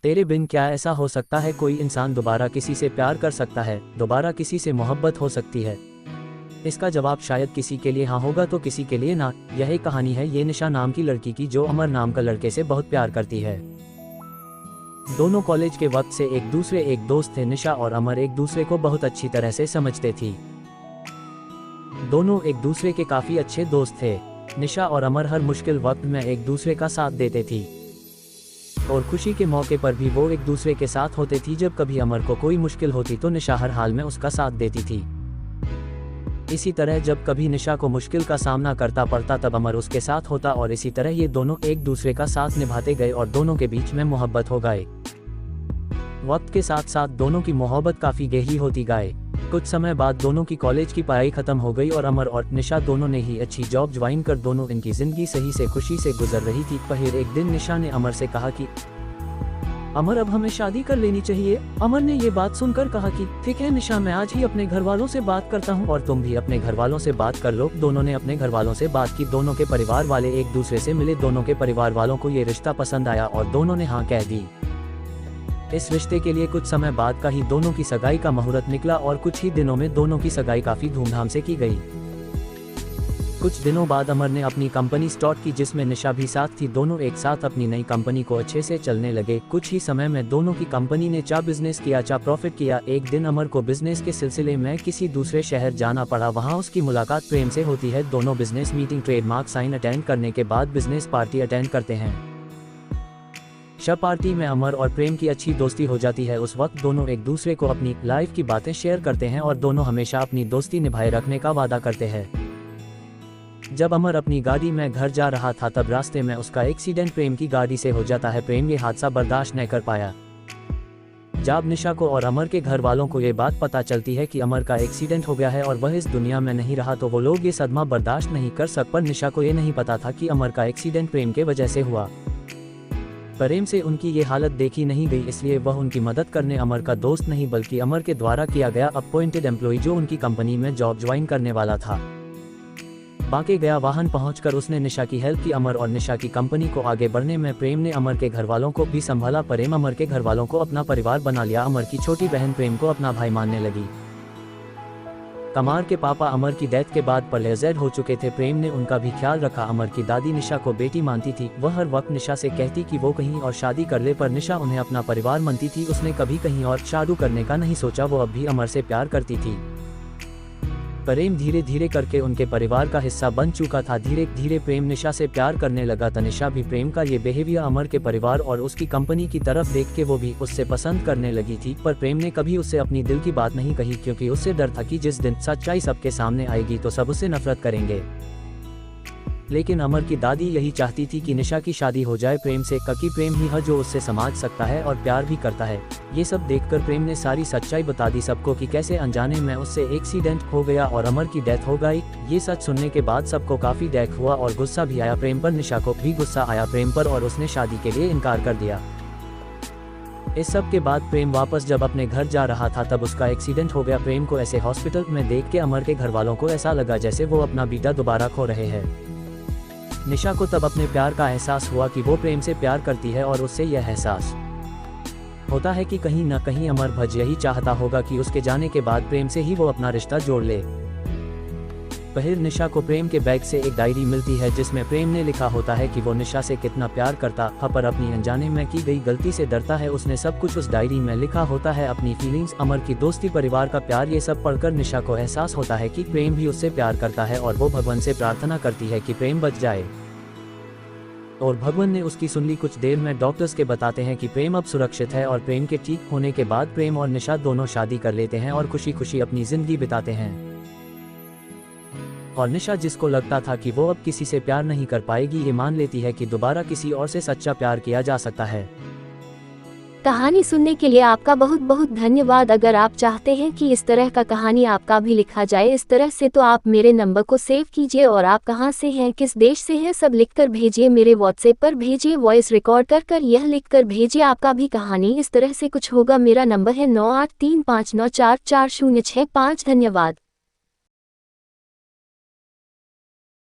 तेरे बिन क्या ऐसा हो सकता है? कोई इंसान दोबारा किसी से प्यार कर सकता है? दोबारा किसी से मोहब्बत हो सकती है? इसका जवाब शायद किसी के लिए हाँ होगा तो किसी के लिए ना। यह एक कहानी है ये निशा नाम की लड़की की, जो अमर नाम का लड़के से बहुत प्यार करती है। दोनों कॉलेज के वक्त से एक दोस्त थे। निशा और अमर एक दूसरे को बहुत अच्छी तरह से समझते थी। दोनों एक दूसरे के काफी अच्छे दोस्त थे। निशा और अमर हर मुश्किल वक्त में एक दूसरे का साथ देते थी और खुशी के मौके पर भी वो एक दूसरे के साथ होते थी। जब कभी अमर को कोई मुश्किल होती तो निशा हर हाल में उसका साथ देती थी। इसी तरह जब कभी निशा को मुश्किल का सामना करता पड़ता तब अमर उसके साथ होता और इसी तरह ये दोनों एक दूसरे का साथ निभाते गए और दोनों के बीच में मोहब्बत हो गए। वक्त के साथ साथ दोनों की मोहब्बत काफी गहरी होती गई। कुछ समय बाद दोनों की कॉलेज की पढ़ाई खत्म हो गई और अमर और निशा दोनों ने ही अच्छी जॉब ज्वाइन कर दोनों इनकी जिंदगी सही से खुशी से गुजर रही थी। फिर एक दिन निशा ने अमर से कहा कि अमर अब हमें शादी कर लेनी चाहिए। अमर ने ये बात सुनकर कहा कि ठीक है निशा, मैं आज ही अपने घर वालों से बात करता हूँ और तुम भी अपने घर वालों से बात कर लो। दोनों ने अपने घर वालों से बात की। दोनों के परिवार वाले एक दूसरे से मिले। दोनों के परिवार वालों को ये रिश्ता पसंद आया और दोनों ने हाँ कह दी। इस रिश्ते के लिए कुछ समय बाद का ही दोनों की सगाई का मुहूर्त निकला और कुछ ही दिनों में दोनों की सगाई काफी धूमधाम से की गई। कुछ दिनों बाद अमर ने अपनी कंपनी स्टार्ट की जिसमें निशा भी साथ थी। दोनों एक साथ अपनी नई कंपनी को अच्छे से चलने लगे। कुछ ही समय में दोनों की कंपनी ने बिजनेस किया, प्रॉफिट किया। एक दिन अमर को बिजनेस के सिलसिले में किसी दूसरे शहर जाना पड़ा। वहां उसकी मुलाकात प्रेम से होती है। दोनों business meeting, trademark sign attend करने के बाद बिजनेस पार्टी अटेंड करते हैं। शब पार्टी में अमर और प्रेम की अच्छी दोस्ती हो जाती है। उस वक्त दोनों एक दूसरे को अपनी लाइफ की बातें शेयर करते हैं और दोनों हमेशा अपनी दोस्ती निभाए रखने का वादा करते हैं। जब अमर अपनी गाड़ी में घर जा रहा था तब रास्ते में उसका एक्सीडेंट प्रेम की गाड़ी से हो जाता है। प्रेम ये हादसा बर्दाश्त नहीं कर पाया। जब निशा को और अमर के घर वालों को ये बात पता चलती है कि अमर का एक्सीडेंट हो गया है और वह इस दुनिया में नहीं रहा तो वो लोग ये सदमा बर्दाश्त नहीं कर सक। पर निशा को ये नहीं पता था कि अमर का एक्सीडेंट प्रेम के वजह से हुआ। प्रेम से उनकी ये हालत देखी नहीं गई, इसलिए वह उनकी मदद करने अमर का दोस्त नहीं बल्कि अमर के द्वारा किया गया अपॉइंटेड एम्प्लॉय जो उनकी कंपनी में जॉब ज्वाइन करने वाला था। बांके गया वाहन पहुंचकर उसने निशा की हेल्प की। अमर और निशा की कंपनी को आगे बढ़ने में प्रेम ने अमर के घर वालों को भी संभाला। प्रेम अमर के घर वालों को अपना परिवार बना लिया। अमर की छोटी बहन प्रेम को अपना भाई मानने लगी। कमार के पापा अमर की डेथ के बाद पैरालाइज्ड हो चुके थे। प्रेम ने उनका भी ख्याल रखा। अमर की दादी निशा को बेटी मानती थी। वह हर वक्त निशा से कहती कि वो कहीं और शादी कर ले, पर निशा उन्हें अपना परिवार मानती थी। उसने कभी कहीं और शादी करने का नहीं सोचा। वो अब भी अमर से प्यार करती थी। प्रेम धीरे धीरे करके उनके परिवार का हिस्सा बन चुका था। धीरे धीरे प्रेम निशा से प्यार करने लगा था। निशा भी प्रेम का ये बिहेवियर अमर के परिवार और उसकी कंपनी की तरफ देख के वो भी उससे पसंद करने लगी थी। पर प्रेम ने कभी उससे अपनी दिल की बात नहीं कही क्योंकि उससे डर था कि जिस दिन सच्चाई सबके सामने आएगी तो सब उससे नफरत करेंगे। लेकिन अमर की दादी यही चाहती थी कि निशा की शादी हो जाए प्रेम से, क्योंकि प्रेम ही है जो उससे समझ सकता है और प्यार भी करता है। ये सब देखकर प्रेम ने सारी सच्चाई बता दी सबको कि कैसे अनजाने में उससे एक्सीडेंट हो गया और अमर की डेथ हो गई। ये सच सुनने के बाद सबको काफी दुख हुआ और गुस्सा भी आया प्रेम पर। निशा को भी गुस्सा आया प्रेम पर और उसने शादी के लिए इनकार कर दिया। इस सब के बाद प्रेम वापस जब अपने घर जा रहा था तब उसका एक्सीडेंट हो गया। प्रेम को ऐसे हॉस्पिटल में देख के अमर के घर वालों को ऐसा लगा जैसे वो अपना बेटा दोबारा खो रहे हैं। निशा को तब अपने प्यार का एहसास हुआ कि वो प्रेम से प्यार करती है और उससे यह एहसास होता है कि कहीं न कहीं अमर भज यही चाहता होगा कि उसके जाने के बाद प्रेम से ही वो अपना रिश्ता जोड़ ले। फिर निशा को प्रेम के बैग से एक डायरी मिलती है जिसमें प्रेम ने लिखा होता है कि वो निशा से कितना प्यार करता था पर अपनी अनजाने में की गई गलती से डरता है। उसने सब कुछ उस डायरी में लिखा होता है, अपनी फीलिंग्स, अमर की दोस्ती, परिवार का प्यार। ये सब पढ़कर निशा को एहसास होता है कि प्रेम भी उससे प्यार करता है और वो भगवान से प्रार्थना करती है कि प्रेम बच जाए। और भगवान ने उसकी सुन ली। कुछ देर में डॉक्टर्स के बताते हैं कि प्रेम अब सुरक्षित है और प्रेम के ठीक होने के बाद प्रेम और निशा दोनों शादी कर लेते हैं और खुशी खुशी अपनी जिंदगी बिताते हैं। और निशा, जिसको लगता था कि वो अब किसी से प्यार नहीं कर पाएगी, ये मान लेती है कि दोबारा किसी और से सच्चा प्यार किया जा सकता है। कहानी सुनने के लिए आपका बहुत बहुत धन्यवाद। अगर आप चाहते हैं कि इस तरह का कहानी आपका भी लिखा जाए इस तरह से तो आप मेरे नंबर को सेव कीजिए और आप कहां से हैं, किस देश से हैं, सब लिखकर भेजिए। मेरे व्हाट्सएप पर भेजिए, वॉइस रिकॉर्ड कर यह लिखकर भेजिए। आपका भी कहानी इस तरह से कुछ होगा। मेरा नंबर है 9835944065। धन्यवाद।